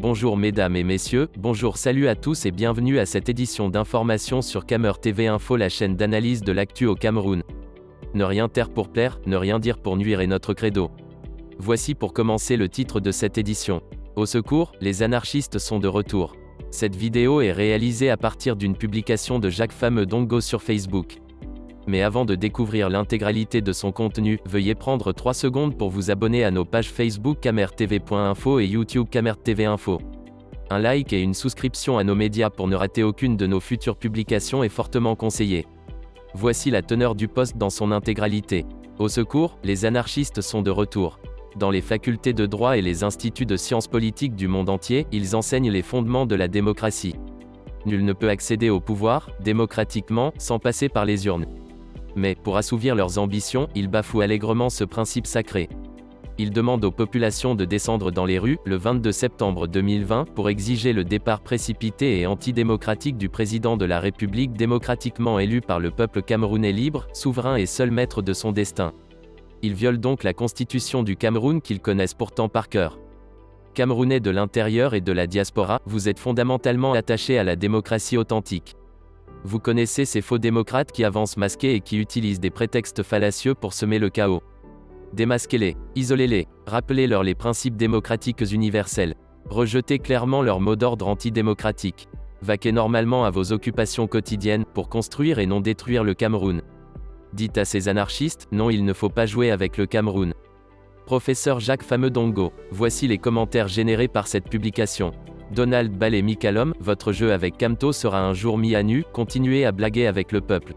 Bonjour mesdames et messieurs, bonjour salut à tous et bienvenue à cette édition d'information sur Camer TV Info, la chaîne d'analyse de l'actu au Cameroun. Ne rien taire pour plaire, ne rien dire pour nuire est notre credo. Voici pour commencer le titre de cette édition. Au secours, les anarchistes sont de retour. Cette vidéo est réalisée à partir d'une publication de Jacques Fameux Ndongo sur Facebook. Mais avant de découvrir l'intégralité de son contenu, veuillez prendre 3 secondes pour vous abonner à nos pages Facebook camertv.info et YouTube Camer TV Info. Un like et une souscription à nos médias pour ne rater aucune de nos futures publications est fortement conseillé. Voici la teneur du post dans son intégralité. Au secours, les anarchistes sont de retour. Dans les facultés de droit et les instituts de sciences politiques du monde entier, ils enseignent les fondements de la démocratie. Nul ne peut accéder au pouvoir, démocratiquement, sans passer par les urnes. Mais, pour assouvir leurs ambitions, ils bafouent allègrement ce principe sacré. Ils demandent aux populations de descendre dans les rues, le 22 septembre 2020, pour exiger le départ précipité et antidémocratique du président de la République démocratiquement élu par le peuple camerounais libre, souverain et seul maître de son destin. Ils violent donc la constitution du Cameroun qu'ils connaissent pourtant par cœur. Camerounais de l'intérieur et de la diaspora, vous êtes fondamentalement attachés à la démocratie authentique. Vous connaissez ces faux démocrates qui avancent masqués et qui utilisent des prétextes fallacieux pour semer le chaos. Démasquez-les, isolez-les, rappelez-leur les principes démocratiques universels. Rejetez clairement leur mot d'ordre antidémocratique. Vaquez normalement à vos occupations quotidiennes, pour construire et non détruire le Cameroun. Dites à ces anarchistes, non, il ne faut pas jouer avec le Cameroun. Professeur Jacques Fameux Ndongo, voici les commentaires générés par cette publication. Donald Ball et Mikalom, votre jeu avec Camto sera un jour mis à nu, continuez à blaguer avec le peuple.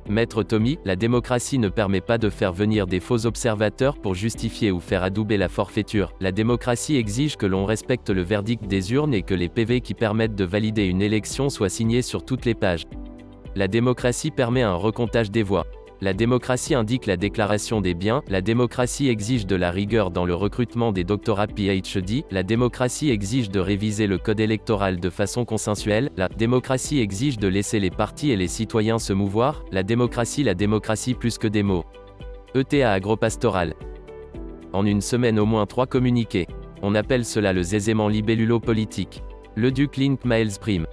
Maître Tommy, la démocratie ne permet pas de faire venir des faux observateurs pour justifier ou faire adouber la forfaiture. La démocratie exige que l'on respecte le verdict des urnes et que les PV qui permettent de valider une élection soient signés sur toutes les pages. La démocratie permet un recomptage des voix. La démocratie indique la déclaration des biens, la démocratie exige de la rigueur dans le recrutement des doctorats PhD, la démocratie exige de réviser le code électoral de façon consensuelle, la démocratie exige de laisser les partis et les citoyens se mouvoir, la démocratie plus que des mots. ETA agropastoral. En une semaine au moins 3 communiqués. On appelle cela le zézément libellulo politique. Le Duc Link Miles Prime.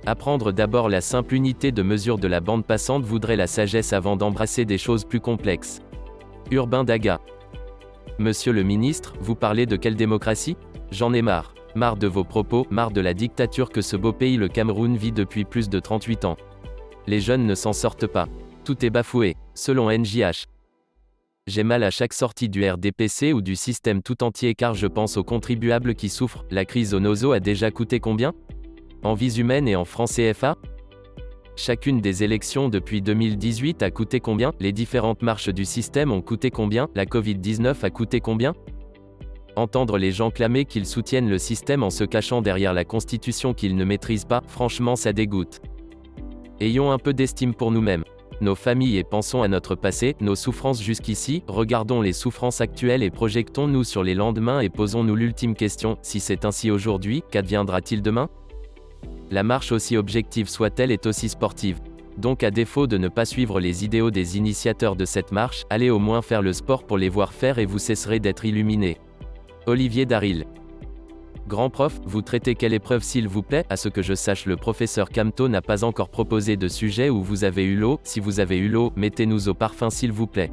Apprendre d'abord la simple unité de mesure de la bande passante voudrait la sagesse avant d'embrasser des choses plus complexes. Urbain Daga. Monsieur le ministre, vous parlez de quelle démocratie? J'en ai marre. Marre de vos propos, marre de la dictature que ce beau pays le Cameroun vit depuis plus de 38 ans. Les jeunes ne s'en sortent pas. Tout est bafoué, selon NJH. J'ai mal à chaque sortie du RDPC ou du système tout entier car je pense aux contribuables qui souffrent. La crise au Nozo a déjà coûté combien? En vies humaines et en francs CFA? Chacune des élections depuis 2018 a coûté combien? Les différentes marches du système ont coûté combien? La Covid-19 a coûté combien? Entendre les gens clamer qu'ils soutiennent le système en se cachant derrière la Constitution qu'ils ne maîtrisent pas, franchement ça dégoûte. Ayons un peu d'estime pour nous-mêmes. Nos familles et pensons à notre passé, nos souffrances jusqu'ici, regardons les souffrances actuelles et projetons-nous sur les lendemains et posons-nous l'ultime question, si c'est ainsi aujourd'hui, qu'adviendra-t-il demain? La marche, aussi objective soit-elle, est aussi sportive. Donc à défaut de ne pas suivre les idéaux des initiateurs de cette marche, allez au moins faire le sport pour les voir faire et vous cesserez d'être illuminé. Olivier Daril. Grand prof, vous traitez quelle épreuve s'il vous plaît? À ce que je sache, le professeur Camto n'a pas encore proposé de sujet où vous avez eu l'eau. Si vous avez eu l'eau, mettez-nous au parfum s'il vous plaît.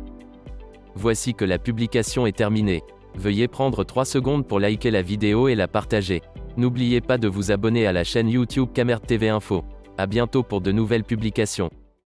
Voici que la publication est terminée. Veuillez prendre 3 secondes pour liker la vidéo et la partager. N'oubliez pas de vous abonner à la chaîne YouTube Camer TV Info. À bientôt pour de nouvelles publications.